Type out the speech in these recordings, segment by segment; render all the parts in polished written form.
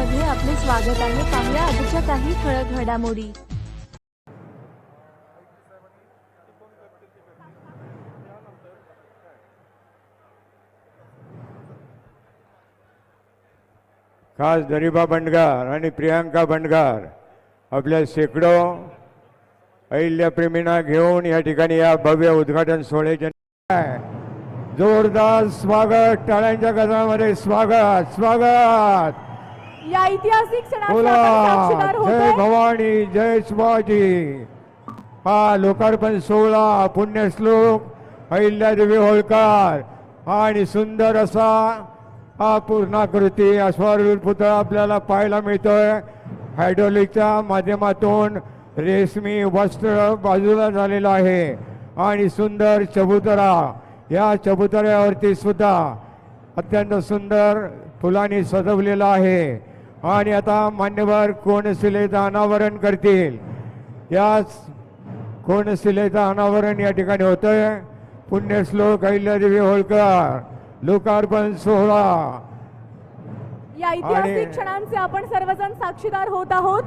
मध्ये आपले स्वागत आहे। पाहूया आजच्या काही ठळक घडामोडी। खास दरिबा बंडगार आणि प्रियांका बंडगार आपल्या शेकडो अहिल्याप्रेमींना घेऊन या ठिकाणी या भव्य उद्घाटन सोहळ्याचे जोरदार स्वागत, टाळ्यांच्या गजरामध्ये स्वागत स्वागत। या ऐतिहासिक क्षणाचा बोला आपण साक्षीदार जय होतोय। भवानी जय शिवाजी। हा लोकार्पण सोहळा पुण्यश्लोक अहिल्यादेवी होळकर आणि सुंदर असा हा पूर्णाकृती अश्वारूढ पुतळा आपल्याला पाहायला मिळतोय। हायड्रोलिकच्या माध्यमातून रेशमी वस्त्र बाजूला झालेलं आहे आणि सुंदर चबुतरा, या चबुतऱ्यावरती सुद्धा अत्यंत सुंदर फुलांनी सजवलेलं आहे आणि आता मान्यवर कोनशिलेचं अनावरण करतील। याच कोनशिलेचं अनावरण या ठिकाणी होतंय। पुण्यश्लोक अहिल्यादेवी होळकर लोकार्पण सोहळा या ऐतिहासिक क्षणांचे आपण सर्वजण साक्षीदार होत आहोत।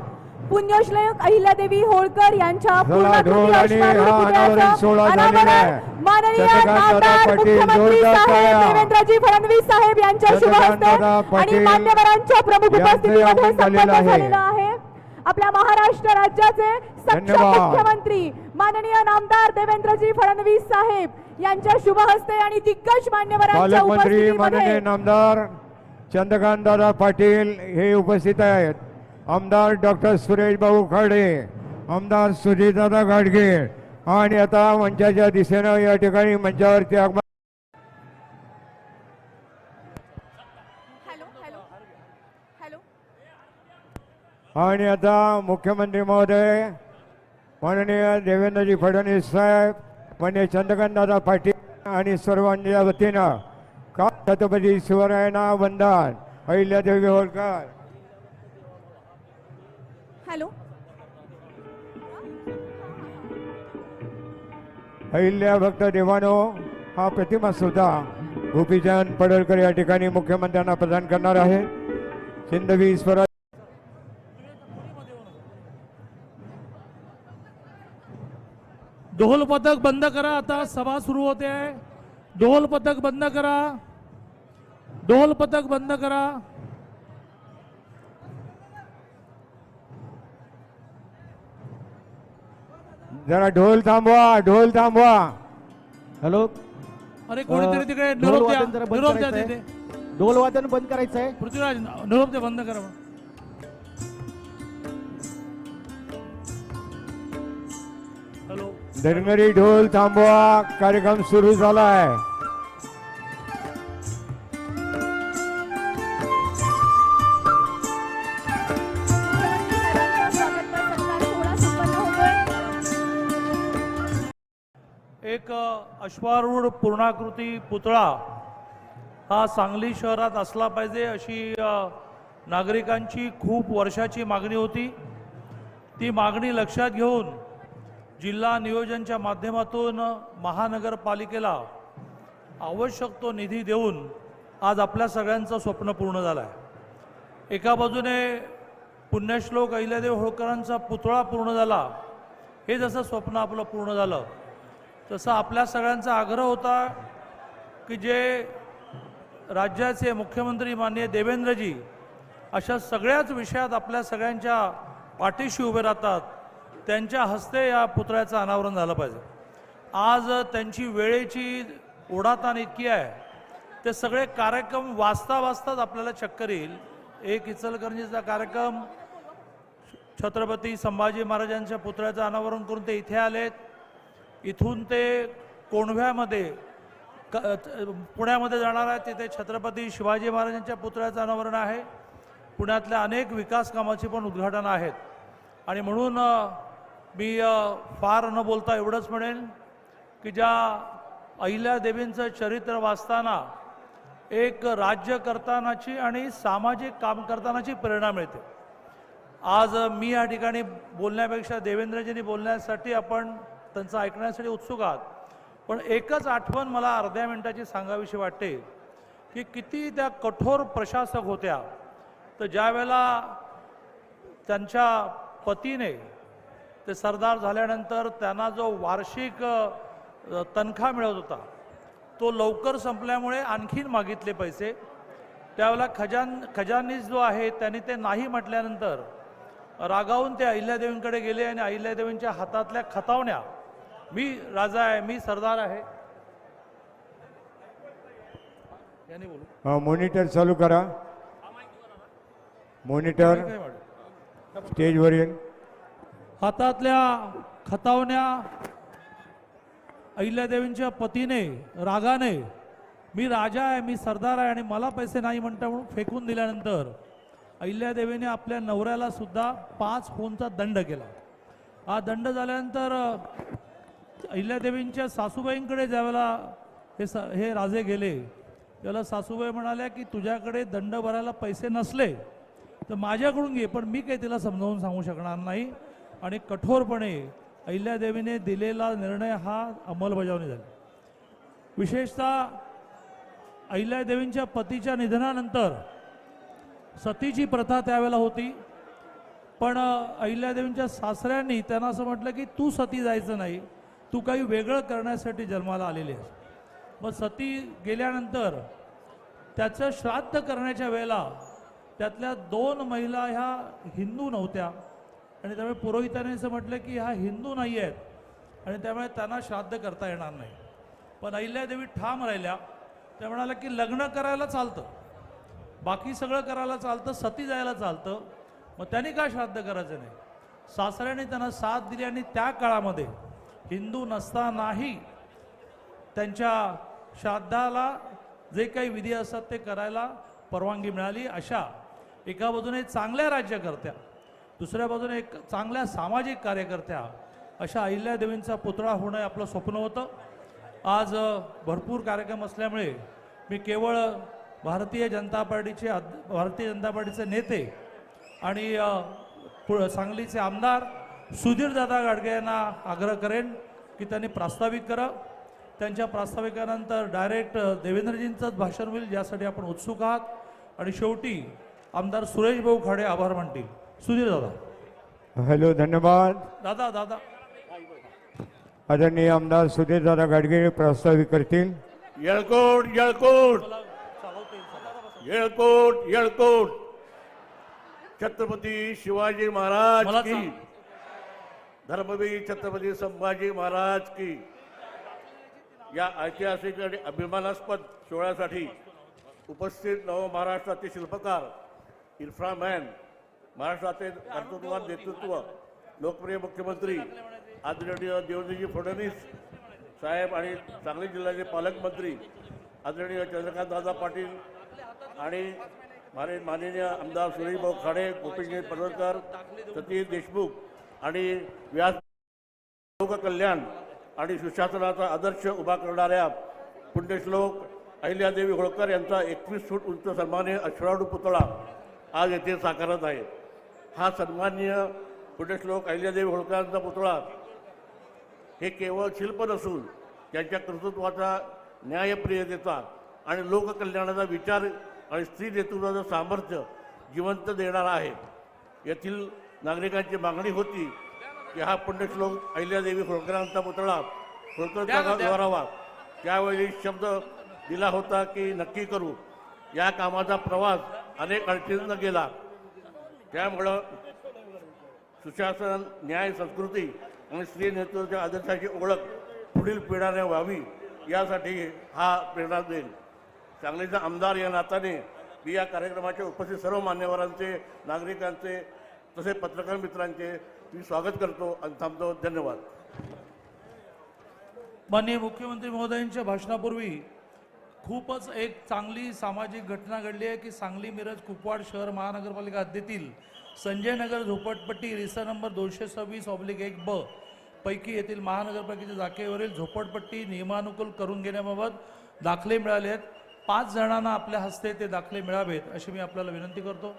पुण्यश्लोक अहिल्यादेवी होळकर यांच्या पूर्णाकृती अश्वारूढ पुतळ्याचं अनावरण माननीय नामदार मुख्यमंत्री साहेब देवेंद्रजी फडणवीस साहेब यांच्या शुभ हस्ते आणि मान्यवरांच्या प्रमुख उपस्थितीमध्ये संपन्न झालेलं आहे। आपल्या महाराष्ट्र राज्याचे सक्षम मुख्यमंत्री माननीय नामदार देवेंद्रजी फडणवीस साहेब यांच्या शुभ हस्ते आणि दिग्गज मान्यवरांच्या पालकमंत्री माननीय उपस्थितीमध्ये नामदार चंद्रकांतदादा पाटील हे उपस्थित आहेत। आमदार डॉक्टर सुरेश भाऊ खडे, आमदार सुजितदादा गाडगे आणि आता मंचाच्या दिशेनं या ठिकाणी मंचावरती आगमन। आणि आता मुख्यमंत्री महोदय माननीय देवेंद्रजी फडणवीस साहेब, माननीय चंद्रकांतदादा पाटील आणि सर्वांच्या वतीनं का छत्रपती शिवरायांना वंदन। अहिल्यादेवी होळकर हॅलो अहिल्या भक्त देवानो हा प्रतिमा सुद्धा गोपीचंद पडळकर या ठिकाणी मुख्यमंत्र्यांना प्रदान करणार आहे। सिंधवी स्वराज ढोल पथक बंद करा, आता सभा सुरू होते आहे। ढोल पथक बंद करा, ढोल पथक बंद करा। जरा ढोल थांबवा, ढोल थांबवा। हॅलो, अरे कोणीतरी तिकडे निरोप द्या, निरोप द्या तिथे। ढोल वादन बंद करायचं आहे। पृथ्वीराज निरोप द्या, बंद करा। हॅलो, धनगरी ढोल थांबवा, कार्यक्रम सुरू झालाय। एक अश्वारूढ पूर्णाकृती पुतळा हा सांगली शहरात असला पाहिजे अशी नागरिकांची खूप वर्षाची मागणी होती। ती मागणी लक्षात घेऊन जिल्हा नियोजनच्या माध्यमातून महानगरपालिकेला आवश्यक तो निधी देऊन आज आपल्या सगळ्यांचं स्वप्न पूर्ण झालं आहे। एका बाजूने पुण्यश्लोक अहिल्यादेवी होळकरांचा पुतळा पूर्ण झाला, हे जसं स्वप्न आपलं पूर्ण झालं तसं आपल्या सगळ्यांचा आग्रह होता की जे राज्याचे मुख्यमंत्री माननीय देवेंद्रजी अशा सगळ्याच विषयात आपल्या सगळ्यांच्या पाठीशी उभे राहतात, त्यांच्या हस्ते या पुतळ्याचं अनावरण झालं पाहिजे। आज त्यांची वेळेची ओढाताण इतकी आहे, ते सगळे कार्यक्रम वाचता वाचताच आपल्याला चक्कर येईल। एक इचलकरंजीचा कार्यक्रम छत्रपती संभाजी महाराजांच्या पुतळ्याचं अनावरण करून ते इथे आलेत। इथून ते कोंढव्यामध्ये पुण्यामध्ये जाणार आहे, तिथे छत्रपती शिवाजी महाराजांच्या पुतळ्याचं अनावरण आहे। पुण्यातल्या अनेक विकास कामाची पण उद्घाटन आहेत आणि म्हणून मी फार न बोलता एवढंच म्हणेन की ज्या अहिल्यादेवींचं चरित्र वाचताना एक राज्य करतानाची आणि सामाजिक काम करतानाची प्रेरणा मिळते। आज मी या ठिकाणी बोलण्यापेक्षा देवेंद्रजींनी बोलण्यासाठी आपण त्यांचं ऐकण्यासाठी उत्सुक आहात, पण एकच आठवण मला अर्ध्या मिनिटाची सांगावीशी वाटते की किती त्या कठोर प्रशासक होत्या तर ज्या वेळेला त्यांच्या पतीने ते सरदार झाल्यानंतर त्यांना जो वार्षिक तनखा मिळत होता तो लवकर संपल्यामुळे आणखीन मागितले पैसे. त्यावेळेला खजानीस जो आहे त्यांनी ते नाही म्हटल्यानंतर रागावून ते अहिल्यादेवींकडे गेले आणि अहिल्यादेवींच्या हातातल्या खतावण्या, मी राजा आहे, मी सरदार आहे, यांनी बोलू मॉनिटर चालू करा. मॉनिटर स्टेजवरील हातातल्या खतावण्या अहिल्यादेवींच्या पतीने रागाने मी राजा आहे, मी सरदार आहे आणि मला पैसे नाही म्हणता म्हणून फेकून दिल्यानंतर अहिल्यादेवीने आपल्या नवऱ्याला सुद्धा 5 खूनचा दंड केला. हा दंड झाल्यानंतर अहिल्यादेवींच्या सासूबाईंकडे ज्यावेळेला हे राजे गेले त्याला सासूबाई म्हणाल्या की तुझ्याकडे दंड भरायला पैसे नसले तर माझ्याकडून घे, पण मी काही तिला समजावून सांगू शकणार नाही. आणि कठोरपणे अहिल्यादेवीने दिलेला निर्णय हा अंमलबजावणी झाली. विशेषतः अहिल्यादेवींच्या पतीच्या निधनानंतर सतीची प्रथा त्यावेळेला होती, पण अहिल्यादेवींच्या सासऱ्यांनी त्यांना असं म्हटलं की तू सती जायचं नाही, तू काही वेगळं करण्यासाठी जन्माला आलेली आहेस. मग सती गेल्यानंतर त्याचं श्राद्ध करण्याच्या वेळेला त्यातल्या 2 महिला ह्या हिंदू नव्हत्या आणि त्यामुळे पुरोहिताने असं म्हटलं की ह्या हिंदू नाही आहेत आणि त्यामुळे त्यांना श्राद्ध करता येणार नाही. पण अहिल्यादेवी ठाम राहिल्या. त्या म्हणाल्या की लग्न करायला चालतं, बाकी सगळं करायला चालतं, सती जायला चालतं, मग त्यांनी काय श्राद्ध करायचं नाही. सासऱ्याने त्यांना साथ दिली आणि त्या काळामध्ये हिंदू नसतानाही त्यांच्या श्राद्धाला जे काही विधी असतात ते करायला परवानगी मिळाली. अशा एका बाजूने चांगल्या राज्यकर्त्या, दुसऱ्या बाजूने एक चांगल्या सामाजिक कार्यकर्त्या अशा अहिल्यादेवींचा पुतळा होणं आपलं स्वप्न होतं. आज भरपूर कार्यक्रम असल्यामुळे मी केवळ भारतीय जनता पार्टीचे नेते आणि सांगलीचे आमदार सुधीरदादा गाडगे यांना आग्रह करेन की त्यांनी प्रास्ताविक करा. त्यांच्या प्रास्ताविकानंतर डायरेक्ट देवेंद्रजींचंच भाषण होईल, ज्यासाठी आपण उत्सुक आहात. आणि शेवटी आमदार सुरेश भाऊ खाडे आभार मानतील. सुधीर दादा. हॅलो, धन्यवाद. दादा आदरणीय आमदार सुधीरदादा गाडगे प्रास्ताविक करतील. येळकोट येळकोट येळकोट येळकोट छत्रपती शिवाजी महाराज मला की, सांग. धर्मवीर छत्रपती संभाजी महाराज की. या ऐतिहासिक आणि अभिमानास्पद सोहळ्यासाठी उपस्थित नवमहाराष्ट्राचे शिल्पकार, इन्फ्रामॅन, महाराष्ट्राचे कर्तृत्ववान नेतृत्व, लोकप्रिय मुख्यमंत्री आदरणीय देवेंद्रजी फडणवीस साहेब आणि सांगली जिल्ह्याचे पालकमंत्री आदरणीय चंद्रकांतदादा पाटील आणि माननीय आमदार सुरेशभाऊ खाडे, गोपीचंद पडळकर, सतीश देशमुख आणि व्यास लोककल्याण आणि सुशासनाचा आदर्श उभा करणाऱ्या पुण्यश्लोक अहिल्यादेवी होळकर यांचा 21 फूट उंच सन्माननीय अश्वारूढ पुतळा आज येथे साकारत आहे. हा सन्माननीय पुण्यश्लोक अहिल्यादेवी होळकरांचा पुतळा हे केवळ शिल्प नसून त्यांच्या कर्तृत्वाचा, न्यायप्रियतेचा आणि लोककल्याणाचा विचार आणि स्त्री नेतृत्वाचं सामर्थ्य जिवंत देणारा आहे. येथील नागरिकांची मागणी होती की हा पुण्यश्लोक अहिल्यादेवी होळकरांचा पुतळा होळकरच्या गावात उभारावा. त्यावेळी शब्द दिला होता की नक्की करू. या कामाचा प्रवास अनेक अडचणींना गेला. त्यामुळं सुशासन, न्याय, संस्कृती आणि स्त्री नेतृत्वाच्या आदर्शाची ओळख पुढील पिढ्याने व्हावी यासाठी हा प्रेरणा देईल. सांगलीचा आमदार या नात्याने मी या कार्यक्रमाच्या उपस्थित सर्व मान्यवरांचे, नागरिकांचे तसेच पत्रकार मित्रांचे मी स्वागत करतो आणि थांबतो. धन्यवाद. माननीय मुख्यमंत्री महोदयांच्या भाषणापूर्वी खूपच एक चांगली सामाजिक घटना घडली आहे की सांगली, मिरज, कुपवाड शहर महानगरपालिका हद्दीतील संजय नगर झोपडपट्टी रिसा नंबर 226/1 पैकी येथील महानगरपालिकेच्या जागेवरील झोपडपट्टी नियमानुकूल करून घेण्याबाबत दाखले मिळाले आहेत. 5 जणांना आपल्या हस्ते ते दाखले मिळावेत अशी मी आपल्याला विनंती करतो.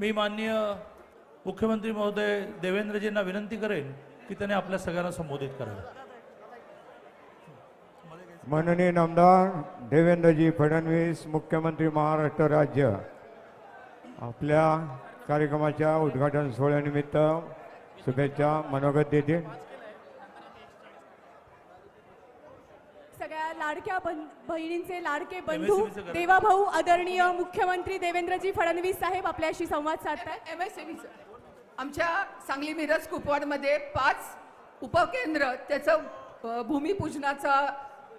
मी माननीय मुख्यमंत्री महोदय देवेंद्रजींना विनंती करेन की त्यांनी आपल्या सगळ्यांना संबोधित करावे. माननीय नामदार देवेंद्रजी फडणवीस मुख्यमंत्री महाराष्ट्र राज्य आपल्या कार्यक्रमाच्या उद्घाटन सोहळ्यानिमित्त शुभेच्छा मनोगत देतील. सगळ्या लाडक्या बहिणींचे लाडके बंधू देवाभाऊ आदरणीय मुख्यमंत्री देवेंद्रजी फडणवीस साहेब आपल्याशी संवाद साधतात. MSME आमच्या सांगली मिरज कुपवाडमध्ये 5 उपकेंद्र त्याचं भूमिपूजनाचा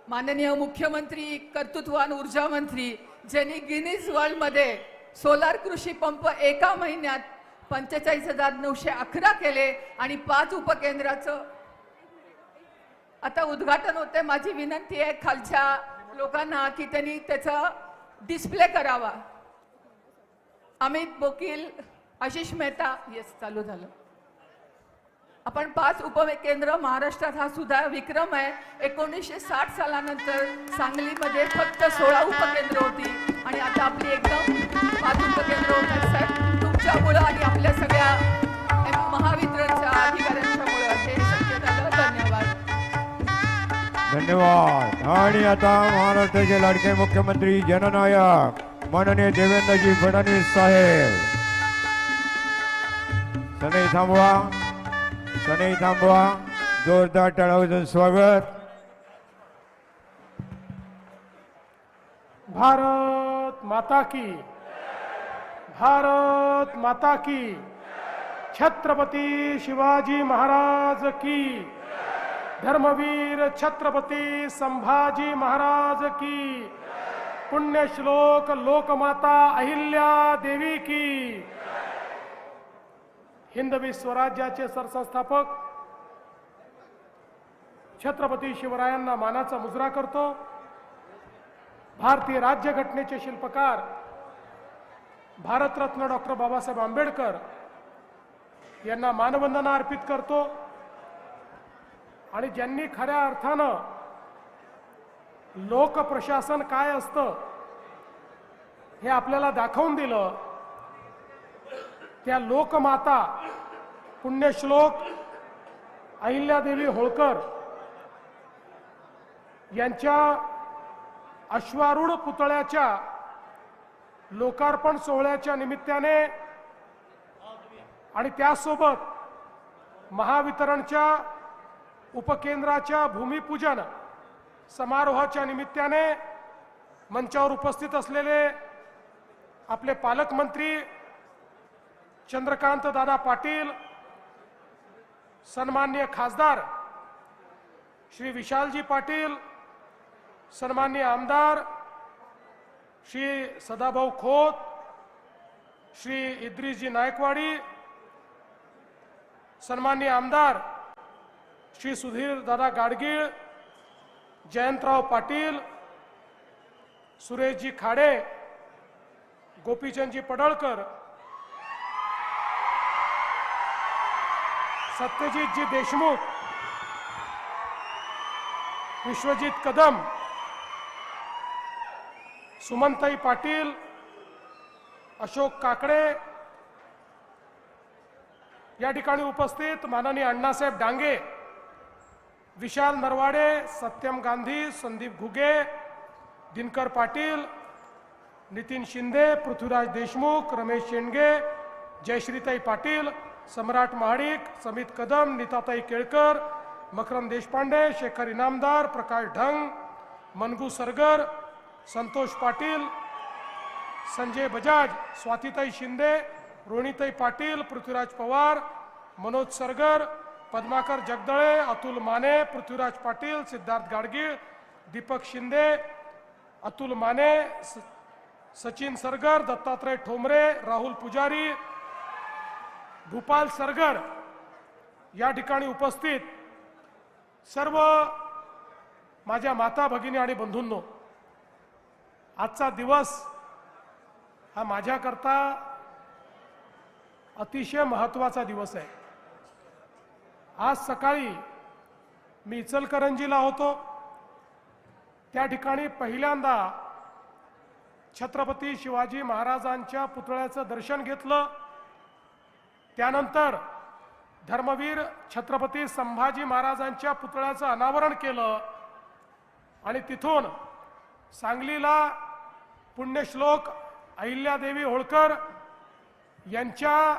माननीय मुख्यमंत्री कर्तृत्वान ऊर्जा मंत्री ज्यांनी गिनीज वर्ल्डमध्ये सोलार कृषी पंप एका महिन्यात 45,911 केले आणि 5 उपकेंद्राचं आता उद्घाटन होते. माझी विनंती आहे खालच्या लोकांना की त्यांनी त्याचा डिस्प्ले करावा. अमित बोकील, आशिष मेहता, येस चालू झालं. आपण 5 उपकेंद्र महाराष्ट्रात हा सुद्धा विक्रम आहे. 1960 सालानंतर सांगलीमध्ये फक्त 16 उपकेंद्र होती आणि आता आपली एकदम 5 उपकेंद्र होत आहेत. साहेब तुमच्यामुळं आणि आपल्या सगळ्या महावितरणच्या अधिकाऱ्यांच्यामुळं हे शक्य झालं. धन्यवाद. धन्यवाद. आणि आता महाराष्ट्राचे लाडके मुख्यमंत्री जननायक माननीय देवेंद्रजी फडणवीस साहेब. सनई थांबवा, सनई थांबवा. जोरदार टाळ्यांचं स्वागत. भारत माता की, भारत माता की, छत्रपती शिवाजी महाराज की, धर्मवीर छत्रपती संभाजी महाराज की, पुण्यश्लोक लोकमाता अहिल्या देवी की. हिंदवी स्वराज्याचे सरसंस्थापक छत्रपती शिवरायांना मानाचा मुजरा करतो. भारतीय राज्यघटनेचे शिल्पकार भारतरत्न डॉक्टर बाबासाहेब आंबेडकर यांना मानवंदना अर्पित करतो. आणि ज्यांनी खऱ्या अर्थानं लोकप्रशासन काय असतं हे आपल्याला दाखवून दिलं, त्या लोकमाता पुण्यश्लोक अहिल्यादेवी होळकर यांच्या अश्वारूढ पुतळ्याच्या लोकार्पण सोहळ्याच्या निमित्ताने आणि त्यासोबत महावितरणच्या उपकेंद्राच्या भूमिपूजन समारोहाच्या निमित्ताने मंचावर उपस्थित असलेले आपले पालकमंत्री चंद्रकांत दादा पाटील, सन्माननीय खासदार श्री विशालजी पाटील, सन्माननीय आमदार श्री सदाभाऊ खोत, श्री इद्रिसजी नायकवाडी, सन्माननीय आमदार श्री सुधीर दादा गाडगीळ, जयंतराव पाटील, सुरेशजी खाडे, गोपीचंदजी पडळकर, सत्यजितजी देशमुख, विश्वजित कदम, सुमनताई पाटील, अशोक काकडे, या ठिकाणी उपस्थित माननीय अण्णासाहेब डांगे, विशाल नरवाडे, सत्यम गांधी, संदीप घुगे, दिनकर पाटील, नितीन शिंदे, पृथ्वीराज देशमुख, रमेश शेंडगे, जयश्रीताई पाटील, सम्राट महाडिक, समित कदम, नीताताई केळकर, मकरंद देशपांडे, शेखर इनामदार, प्रकाश ढंग, मनगू सरगर, संतोष पाटील, संजय बजाज, स्वातीताई शिंदे, रोहिणीताई पाटील, पृथ्वीराज पवार, मनोज सरगर, पद्माकर जगदळे, अतुल माने, पृथ्वीराज पाटील, सिद्धार्थ गाडगीळ, दीपक शिंदे, अतुल माने, सचिन सरगर, दत्तात्रय ठोंबरे, राहुल पुजारी, भूपाल सरगर, या ठिकाणी उपस्थित सर्व माझ्या माता भगिनी आणि बंधूंनो, आजचा दिवस हा माझ्याकरता अतिशय महत्त्वाचा दिवस आहे. आज सकाळी मी इचलकरंजीला होतो. त्या ठिकाणी पहिल्यांदा छत्रपती शिवाजी महाराजांच्या पुतळ्याचं दर्शन घेतलं. त्यानंतर धर्मवीर छत्रपती संभाजी महाराजांच्या पुतळ्याचं अनावरण केलं आणि तिथून सांगलीला पुण्यश्लोक अहिल्यादेवी होळकर यांच्या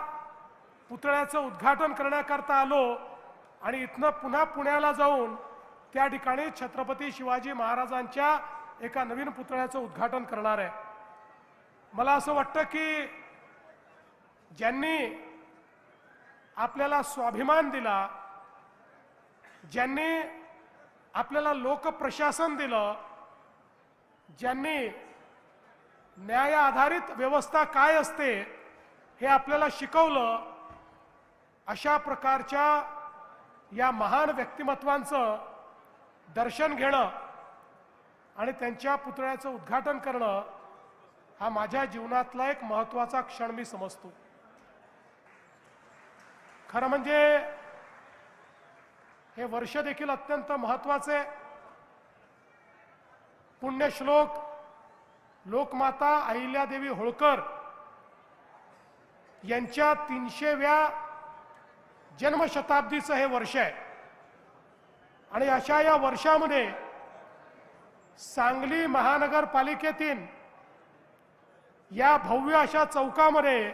पुतळ्याचं उद्घाटन करण्याकरता आलो आणि इथनं पुन्हा पुण्याला जाऊन त्या ठिकाणी छत्रपती शिवाजी महाराजांच्या एका नवीन पुतळ्याचं उद्घाटन करणार आहे. मला असं वाटतं की ज्यांनी आपल्याला स्वाभिमान दिला, ज्यांनी आपल्याला लोकप्रशासन दिलं, ज्यांनी न्याय आधारित व्यवस्था काय असते हे आपल्याला शिकवलं, अशा प्रकारच्या या महान व्यक्तिमत्वांचं दर्शन घेणं आणि त्यांच्या पुतळ्याचं उद्घाटन करणं हा माझ्या जीवनातला एक महत्त्वाचा क्षण मी समजतो. खरं म्हणजे हे वर्ष देखील अत्यंत महत्त्वाचे. पुण्यश्लोक लोकमाता अहिल्यादेवी होळकर यांच्या 300व्या जन्मशताब्दीचं हे वर्ष आहे आणि अशा या वर्षामध्ये सांगली महानगरपालिकेतील या भव्य अशा चौकामध्ये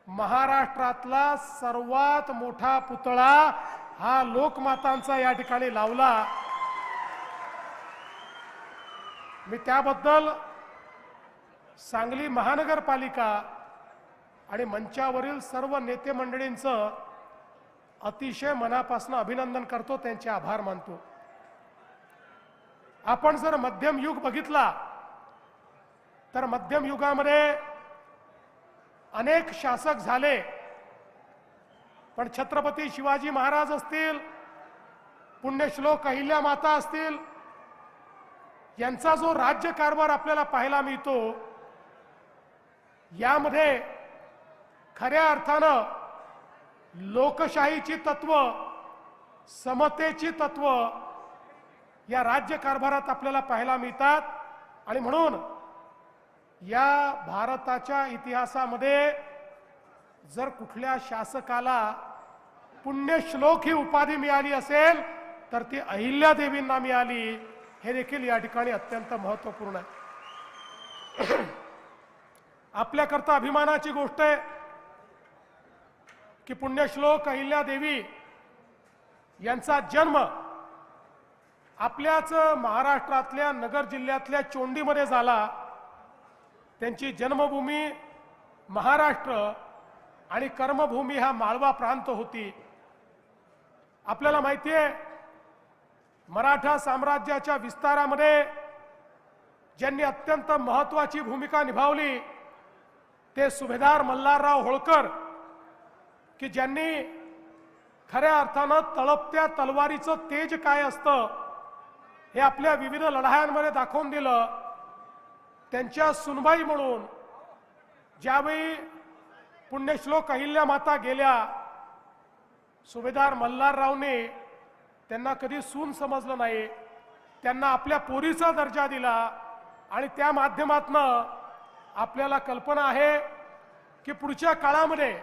महाराष्ट्रातला सर्वात मोठा पुतळा हा लोकमातांचा या ठिकाणी लावला. मी त्याबद्दल सांगली महानगरपालिका आणि मंचावरील सर्व नेते मंडळींचं अतिशय मनापासून अभिनंदन करतो, त्यांचे आभार मानतो. आपण जर मध्यम युग बघितला तर मध्यम युगामध्ये अनेक शासक झाले, पण छत्रपती शिवाजी महाराज असतील, पुण्यश्लोक अहिल्या माता असतील, यांचा जो राज्यकारभार आपल्याला पाहायला मिळतो यामध्ये खऱ्या अर्थानं लोकशाहीची तत्व, समतेची तत्व या राज्यकारभारात आपल्याला पाहायला मिळतात. आणि म्हणून या भारताच्या इतिहासामध्ये जर कुठल्या शासकाला पुण्यश्लोक ही उपाधी मिळाली असेल तर ती अहिल्यादेवींना मिळाली, हे देखील या ठिकाणी अत्यंत महत्त्वपूर्ण आहे. आपल्याकरता अभिमानाची गोष्ट आहे की पुण्यश्लोक अहिल्यादेवी यांचा जन्म आपल्याच महाराष्ट्रातल्या नगर जिल्ह्यातल्या चोंडीमध्ये झाला. त्यांची जन्मभूमी महाराष्ट्र आणि कर्मभूमी हा माळवा प्रांत होती. आपल्याला माहिती आहे मराठा साम्राज्याच्या विस्तारामध्ये ज्यांनी अत्यंत महत्त्वाची भूमिका निभावली ते सुभेदार मल्हारराव होळकर, की ज्यांनी खऱ्या अर्थानं तळपत्या तलवारीचं तेज काय असतं हे आपल्या विविध लढायांमध्ये दाखवून दिलं. त्यांच्या सुनबाई म्हणून ज्यावेळी पुण्यश्लोक अहिल्या माता गेल्या, सुभेदार मल्हाररावने त्यांना कधी सून समजलं नाही, त्यांना आपल्या पोरीचा दर्जा दिला आणि त्या माध्यमातनं आपल्याला कल्पना आहे की पुढच्या काळामध्ये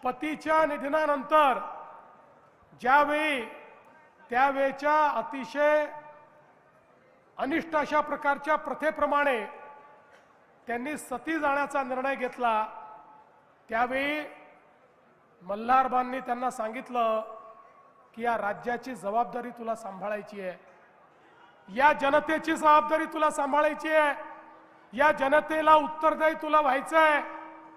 पतीच्या निधनानंतर ज्यावेळी त्यावेळच्या अतिशय अनिष्ट अशा प्रकारच्या प्रथेप्रमाणे त्यांनी सती जाण्याचा निर्णय घेतला, त्यावेळी मल्हारबांनी त्यांना सांगितलं की या राज्याची जबाबदारी तुला सांभाळायची आहे, या जनतेची जबाबदारी तुला सांभाळायची आहे, या जनतेला उत्तरदायी तुला व्हायचं आहे.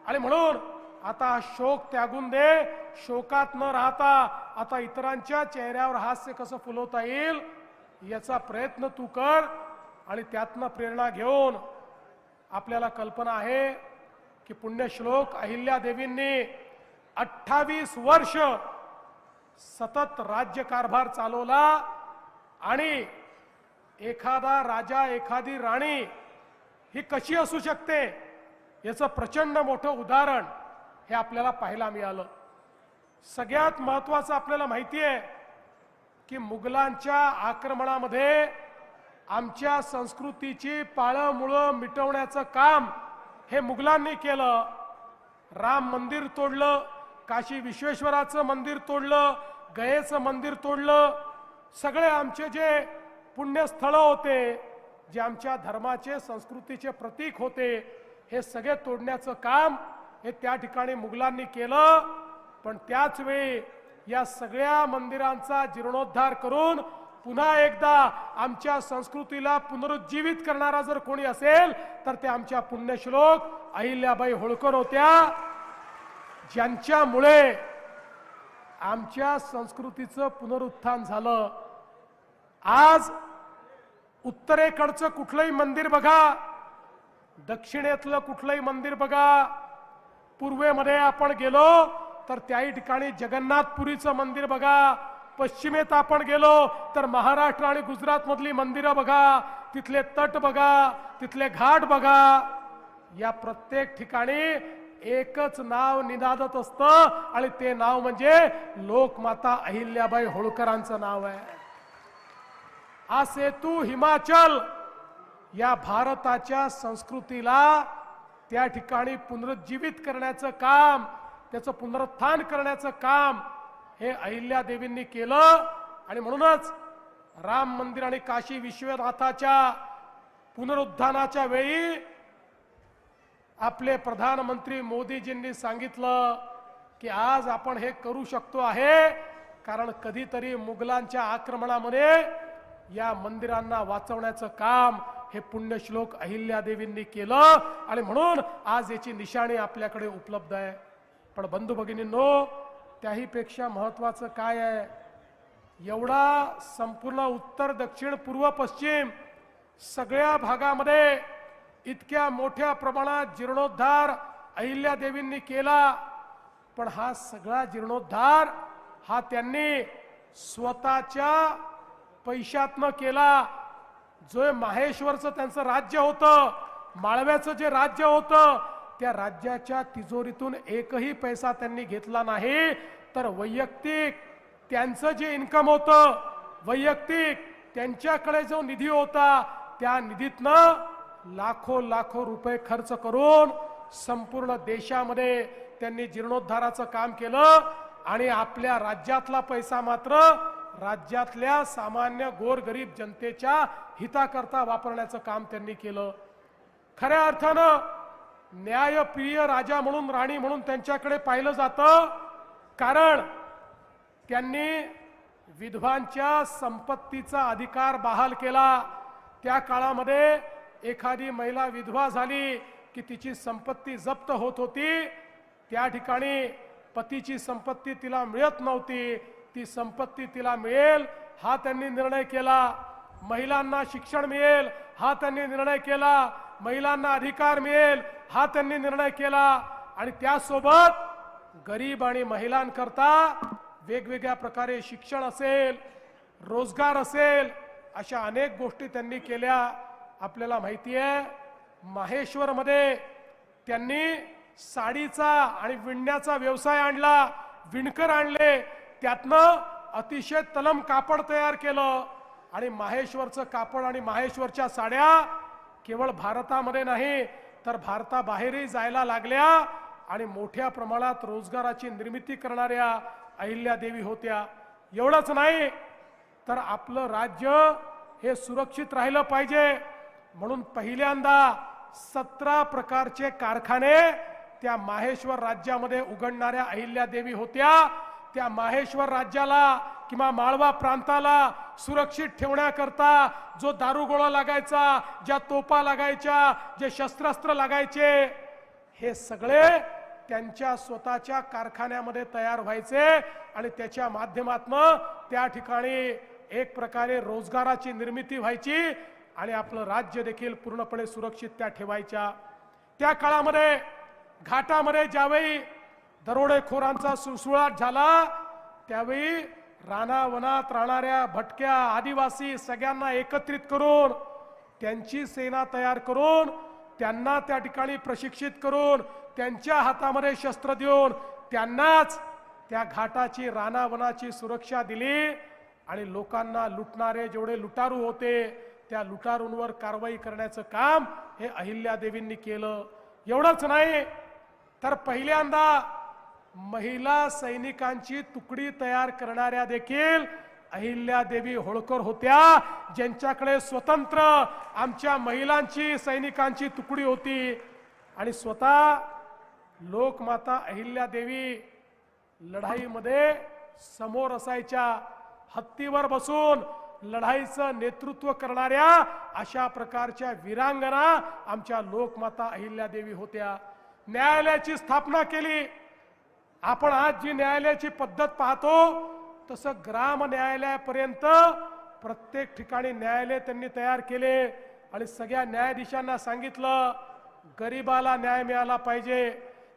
आणि म्हणून आता शोक त्यागून दे, शोकात न राहता आता इतरांच्या चेहऱ्यावर हास्य कसं फुलवता येईल याचा प्रयत्न तू कर. आणि त्यातनं प्रेरणा घेऊन आपल्याला कल्पना आहे की पुण्यश्लोक अहिल्यादेवींनी 28 वर्ष सतत राज्यकारभार चालवला आणि एखादा राजा एखादी राणी ही कशी असू शकते याचं प्रचंड मोठं उदाहरण हे आपल्याला पाहायला मिळालं. सगळ्यात महत्त्वाचं आपल्याला माहिती आहे की मुघलांच्या आक्रमणामध्ये आमच्या संस्कृतीची पाळंमुळं मिटवण्याचं काम हे मुघलांनी केलं राम मंदिर तोडलं, काशी विश्वेश्वराचं मंदिर तोडलं, गयेचं मंदिर तोडलं. सगळे आमचे जे पुण्यस्थळं होते, जे आमच्या धर्माचे संस्कृतीचे प्रतीक होते, हे सगळे तोडण्याचं काम हे त्या ठिकाणी मुघलांनी केलं. पण त्याच वेळी या सगळ्या मंदिरांचा जीर्णोद्धार करून पुन्हा एकदा आमच्या संस्कृतीला पुनरुज्जीवित करणारा जर कोणी असेल तर ते आमच्या पुण्यश्लोक अहिल्याबाई होळकर होत्या, ज्यांच्यामुळे आमच्या संस्कृतीचं पुनरुत्थान झालं. आज उत्तरेकडचं कुठलंही मंदिर बघा, दक्षिणेतलं कुठलंही मंदिर बघा, पूर्वेमध्ये आपण गेलो तर त्याही ठिकाणी जगन्नाथपुरीचं मंदिर बघा, पश्चिमेत आपण गेलो तर महाराष्ट्र आणि गुजरात मधली मंदिरं बघा, तिथले तट बघा, तिथले घाट बघा. या प्रत्येक ठिकाणी एकच नाव निनादत असतं आणि ते नाव म्हणजे लोकमाता अहिल्याबाई होळकरांचं नाव आहे. हा सेतू हिमाचल या भारताच्या संस्कृतीला त्या ठिकाणी पुनरुज्जीवित करण्याचं काम, त्याचं पुनरुत्थान करण्याचं काम हे अहिल्या देवींनी केलं. आणि म्हणूनच राम मंदिर आणि काशी विश्वनाथाच्या पुनरुत्थानाच्या वेळी आपले प्रधानमंत्री मोदीजींनी सांगितलं की आज आपण हे करू शकतो आहे कारण कधीतरी मुघलांच्या आक्रमणामध्ये या मंदिरांना वाचवण्याचं काम हे पुण्यश्लोक अहिल्या देवींनी केलं आणि म्हणून आज याची निशाणी आपल्याकडे उपलब्ध आहे. पण बंधू भगिनींनो, त्याही पेक्षा महत्वाचं काय आहे, एवढा संपूर्ण उत्तर दक्षिण पूर्व पश्चिम सगळ्या भागामध्ये इतक्या मोठ्या प्रमाणात जीर्णोद्धार अहिल्या देवींनी केला. पण हा सगळा जीर्णोद्धार हा त्यांनी स्वतःच्या पैशातनं केला. जो माहेश्वरचं त्यांचं राज्य होतं, माळव्याचं जे राज्य होतं, त्या राज्याच्या तिजोरीतून एकही पैसा त्यांनी घेतला नाही, तर वैयक्तिक त्यांचं जे इन्कम होतं, वैयक्तिक त्यांच्याकडे जो निधी होता, त्या निधीतनं लाखो लाखो रुपये खर्च करून संपूर्ण देशामध्ये त्यांनी जीर्णोद्धाराचं काम केलं. आणि आपल्या राज्यातला पैसा मात्र राज्यातल्या सामान्य गोरगरीब जनतेच्या हिताकरता वापरण्याचं काम त्यांनी केलं. खऱ्या अर्थानं न्यायप्रिय राजा म्हणून, राणी म्हणून त्यांच्याकडे पाहिलं जातं, कारण त्यांनी विधवांच्या संपत्तीचा अधिकार बहाल केला. त्या काळामध्ये एखादी महिला विधवा झाली की तिची संपत्ती जप्त होत होती. त्या ठिकाणी पतीची संपत्ती तिला मिळत नव्हती, ती संपत्ती तिला मिळेल हा त्यांनी निर्णय केला. महिलांना शिक्षण मिळेल हा त्यांनी निर्णय केला. महिलांना अधिकार मिळेल हा त्यांनी निर्णय केला. आणि त्यासोबत गरीब आणि महिलांकरता वेगवेगळ्या प्रकारे शिक्षण असेल, रोजगार असेल, अशा अनेक गोष्टी त्यांनी केल्या. आपल्याला माहिती आहे, माहेश्वरमध्ये त्यांनी साडीचा आणि विणण्याचा व्यवसाय आणला, विणकर आणले, त्यातनं अतिशय तलम कापड तयार केलं. आणि माहेश्वरचं कापड आणि माहेश्वरच्या साड्या केवळ भारतामध्ये नाही तर भारताबाहेरही जायला लागल्या. आणि मोठ्या प्रमाणात रोजगाराची निर्मिती करणाऱ्या अहिल्या देवी होत्या. एवढंच नाही तर आपलं राज्य हे सुरक्षित राहिलं पाहिजे म्हणून पहिल्यांदा 17 प्रकारचे कारखाने त्या माहेश्वर राज्यामध्ये उघडणाऱ्या अहिल्या देवी होत्या. त्या माहेश्वर राज्याला किंवा माळवा प्रांताला सुरक्षित ठेवण्याकरता जो दारुगोळा लागायचा, ज्या तोफा लागायच्या, जे शस्त्रास्त्र लागायचे, हे सगळे त्यांच्या स्वतःच्या कारखान्यामध्ये तयार व्हायचे. आणि त्याच्या माध्यमातून त्या ठिकाणी एक प्रकारे रोजगाराची निर्मिती व्हायची आणि आपलं राज्य देखील पूर्णपणे सुरक्षित त्या ठेवायच्या. त्या काळामध्ये घाटामध्ये ज्यावेळी दरोडेखोरांचा सुळसुळाट झाला, त्यावेळी रानावनात राहणाऱ्या भटक्या आदिवासी सगळ्यांना एकत्रित करून त्यांची सेना तयार करून त्यांना त्या ठिकाणी प्रशिक्षित करून त्यांच्या हातामध्ये शस्त्र देऊन त्यांनाच त्या घाटाची रानावनाची सुरक्षा दिली. आणि लोकांना लुटणारे जेवढे लुटारू होते त्या लुटारूंवर कारवाई करण्याचं काम हे अहिल्या देवींनी केलं. एवढंच नाही तर पहिल्यांदा महिला सैनिकांची तुकडी तयार करणाऱ्या देखील अहिल्यादेवी होळकर होत्या, ज्यांच्याकडे स्वतंत्र आमच्या महिलांची सैनिकांची तुकडी होती आणि स्वतः लोकमाता अहिल्यादेवी लढाईमध्ये समोर असायच्या, हत्तीवर बसून लढाईचं नेतृत्व करणाऱ्या अशा प्रकारच्या वीरांगना आमच्या लोकमाता अहिल्यादेवी होत्या. न्यायालयाची स्थापना केली. आपण आज जी न्यायालयाची पद्धत पाहतो तसं ग्राम न्यायालयापर्यंत प्रत्येक ठिकाणी न्यायालय त्यांनी तयार केले आणि सगळ्या न्यायाधीशांना सांगितलं गरिबाला न्याय मिळाला पाहिजे.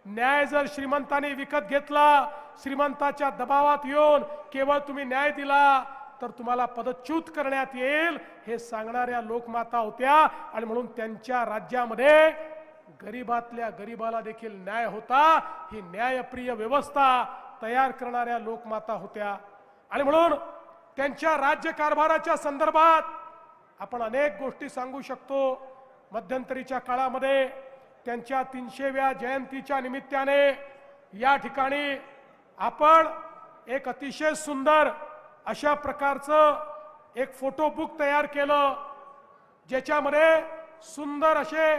न्याय जर श्रीमंतांनी विकत घेतला, श्रीमंताच्या दबावात येऊन केवळ तुम्ही न्याय दिला तर तुम्हाला पदच्युत करण्यात येईल हे सांगणाऱ्या लोकमाता होत्या आणि म्हणून त्यांच्या राज्यामध्ये गरिबातल्या गरिबाला देखील न्याय होता. ही न्यायप्रिय व्यवस्था तयार करणाऱ्या लोकमाता होत्या आणि म्हणून त्यांच्या राज्यकारभाराच्या संदर्भात आपण अनेक गोष्टी सांगू शकतो. मध्यंतरीच्या काळामध्ये त्यांच्या 300व्या जयंतीच्या निमित्ताने या ठिकाणी आपण एक अतिशय सुंदर अशा प्रकारचं एक फोटो बुक तयार केलं, ज्याच्यामध्ये सुंदर असे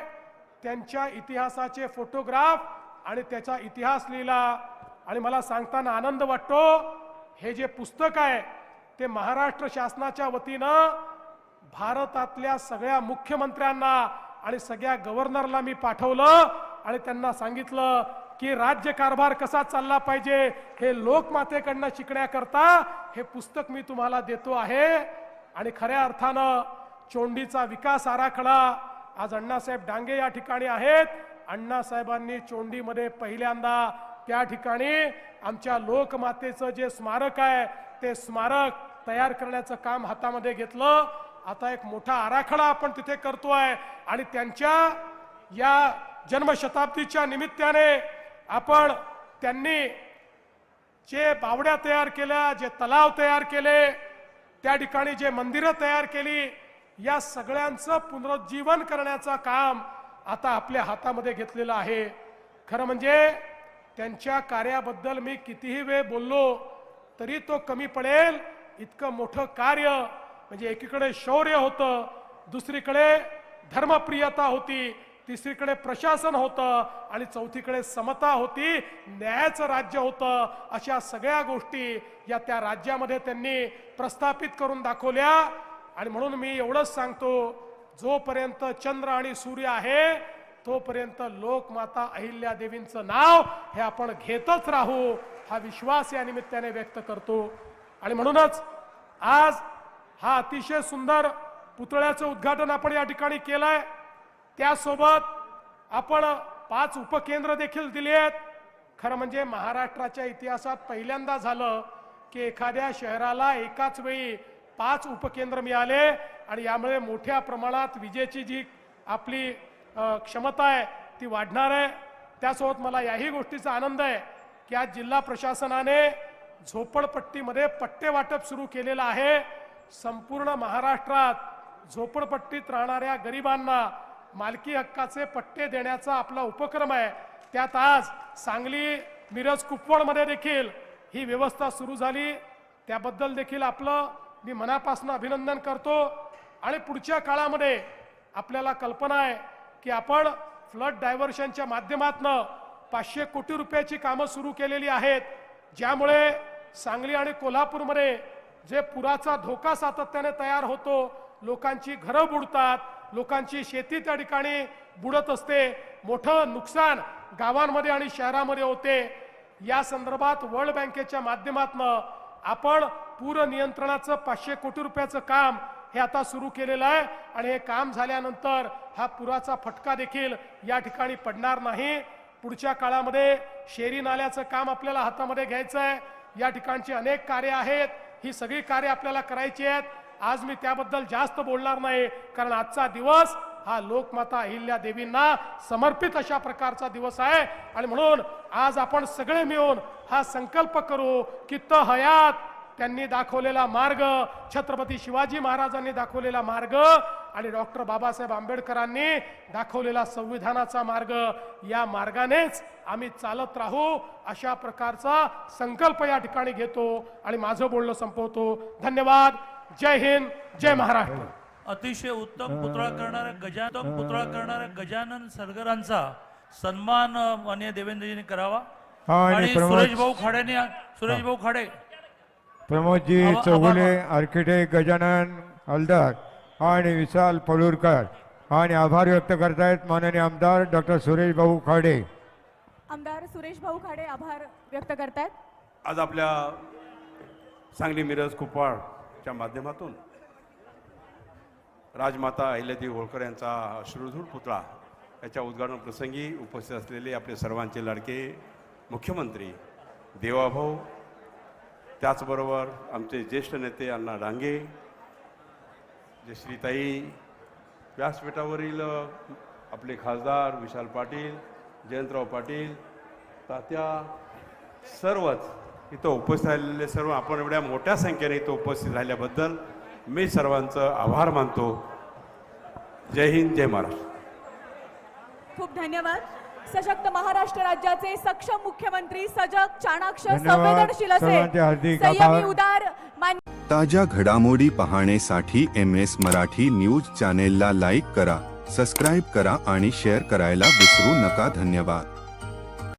त्यांच्या इतिहासाचे फोटोग्राफ आणि त्याचा इतिहास लिहिला. आणि मला सांगताना आनंद वाटतो, हे जे पुस्तक आहे ते महाराष्ट्र शासनाच्या वतीनं भारतातल्या सगळ्या मुख्यमंत्र्यांना आणि सगळ्या गव्हर्नरला मी पाठवलं आणि त्यांना सांगितलं की राज्यकारभार कसा चालला पाहिजे हे लोकमातेकडनं शिकण्याकरता हे पुस्तक मी तुम्हाला देतो आहे. आणि खऱ्या अर्थानं चोंडीचा विकास आराखडा आज अण्णासाहेब डांगे या ठिकाणी आहेत. अण्णासाहेबांनी चोंडीमध्ये पहिल्यांदा त्या ठिकाणी आमच्या लोकमातेचं जे स्मारक आहे ते स्मारक तयार करण्याचं काम हातामध्ये घेतलं. आता एक मोठा आराखडा आपण तिथे करतोय आणि त्यांच्या या जन्मशताब्दीच्या निमित्ताने आपण त्यांनी जे बावड्या तयार केल्या, जे तलाव तयार केले, त्या ठिकाणी जे मंदिरं तयार केली, या सगळ्यांचं पुनरुज्जीवन करण्याचं काम आता आपल्या हातामध्ये घेतलेलं आहे. खरं म्हणजे त्यांच्या कार्याबद्दल मी कितीही वेळ बोललो तरी तो कमी पडेल. इतकं मोठं कार्य म्हणजे एकीकडे शौर्य होतं, दुसरीकडे धर्मप्रियता होती, तिसरीकडे प्रशासन होतं आणि चौथीकडे समता होती, न्यायाचं राज्य होतं. अशा सगळ्या गोष्टी या त्या राज्यामध्ये त्यांनी प्रस्थापित करून दाखवल्या. आणि म्हणून मी एवढंच सांगतो, जोपर्यंत चंद्र आणि सूर्य आहे तोपर्यंत लोकमाता अहिल्यादेवींचं नाव हे आपण घेतच राहू, हा विश्वास या निमित्ताने व्यक्त करतो. आणि म्हणूनच आज हा अतिशय सुंदर पुतळ्याचं उद्घाटन आपण या ठिकाणी केलंय. त्यासोबत आपण 5 उपकेंद्र देखील दिली आहेत. खरं म्हणजे महाराष्ट्राच्या इतिहासात पहिल्यांदा झालं की एखाद्या शहराला एकाच वेळी 5 उपकेंद्र मिळाले आणि यामुळे मोठ्या प्रमाणात विजेची जी आपली क्षमता आहे ती वाढणार आहे. त्यासोबत मला याही गोष्टीचा आनंद आहे की आज जिल्हा प्रशासनाने झोपडपट्टीमध्ये पट्टे वाटप सुरू केलेलं आहे. संपूर्ण महाराष्ट्रात झोपडपट्टीत राहणाऱ्या गरिबांना मालकी हक्काचे पट्टे देण्याचा आपला उपक्रम आहे. त्यात आज सांगली, मिरज, कुपवाडमध्ये देखील ही व्यवस्था सुरू झाली. त्याबद्दल देखील आपलं मी मनापासून अभिनंदन करतो. आणि पुढच्या काळामध्ये आपल्याला कल्पना आहे की आपण फ्लड डायव्हर्शनच्या माध्यमातून 500 कोटी रुपयाची कामं सुरू केलेली आहेत, ज्यामुळे सांगली आणि कोल्हापूरमध्ये जे पुराचा धोका सातत्याने तयार होतो, लोकांची घरं बुडतात, लोकांची शेती त्या ठिकाणी बुडत असते, मोठं नुकसान गावांमध्ये आणि शहरामध्ये होते. या संदर्भात वर्ल्ड बँकेच्या माध्यमातून आपण पूर नियंत्रणाचं 500 कोटी रुपयाचं काम हे आता सुरू केलेलं आहे. आणि हे काम झाल्यानंतर हा पुराचा फटका देखील या ठिकाणी पडणार नाही. पुढच्या काळामध्ये शेरी नाल्याचं काम आपल्याला हातामध्ये घ्यायचं आहे. या ठिकाणची अनेक कार्य आहेत, ही सगळी कार्य आपल्याला करायची आहेत. आज मी त्याबद्दल जास्त बोलणार नाही, कारण आजचा दिवस हा लोकमाता अहिल्या देवींना समर्पित अशा प्रकारचा दिवस आहे. आणि म्हणून आज आपण सगळे मिळून हा संकल्प करू की हयात त्यांनी दाखवलेला मार्ग, छत्रपती शिवाजी महाराजांनी दाखवलेला मार्ग आणि डॉक्टर बाबासाहेब आंबेडकरांनी दाखवलेला संविधानाचा मार्ग, या मार्गानेच आम्ही चालत राहू अशा प्रकारचा संकल्प या ठिकाणी घेतो आणि माझं बोलणं संपवतो. धन्यवाद. जय हिंद, जय महाराष्ट्र. अतिशय उत्तम पुतळा करणाऱ्या गजानन सरगरांचा सन्मान माननीय देवेंद्रजींनी करावा. आणि सुरेश भाऊ खाडे प्रमोदजी चौगुले, आर्किटेक्ट गजानन हलदार आणि विशाल पळूरकर आणि आभार व्यक्त करतायत माननीय आमदार डॉक्टर सुरेश भाऊ खाडे. आमदार सुरेश भाऊ खाडे आभार व्यक्त करतायत. आज आपल्या सांगली मिरज कुपवाडच्या माध्यमातून राजमाता अहिल्यादेवी होळकर यांचा अश्रुधूर पुतळा याच्या उद्घाटन प्रसंगी उपस्थित असलेले आपले सर्वांचे लाडके मुख्यमंत्री देवाभाऊ, त्याचबरोबर आमचे ज्येष्ठ नेते अण्णा डांगे, जे श्रीताई, व्यासपीठावरील आपले खासदार विशाल पाटील, जयंतराव पाटील, तात्या, सर्वच इथं उपस्थित राहिलेले सर्व, आपण एवढ्या मोठ्या संख्येने इथं उपस्थित राहिल्याबद्दल मी सर्वांचं आभार मानतो. जय हिंद, जय महाराष्ट्र. खूप धन्यवाद. सशक्त महाराष्ट्र राज्याचे सक्षम मुख्यमंत्री, सजग, चाणाक्ष, धन्यवाद. संवेदनशील असे, सर्वांचे हार्दिक संयमी, आभार. उदार, ताज्या घडामोडी पाहण्यासाठी MS मराठी न्यूज चॅनेलला लाईक करा, सबस्क्राईब करा आणि शेअर करायला विसरू नका. धन्यवाद.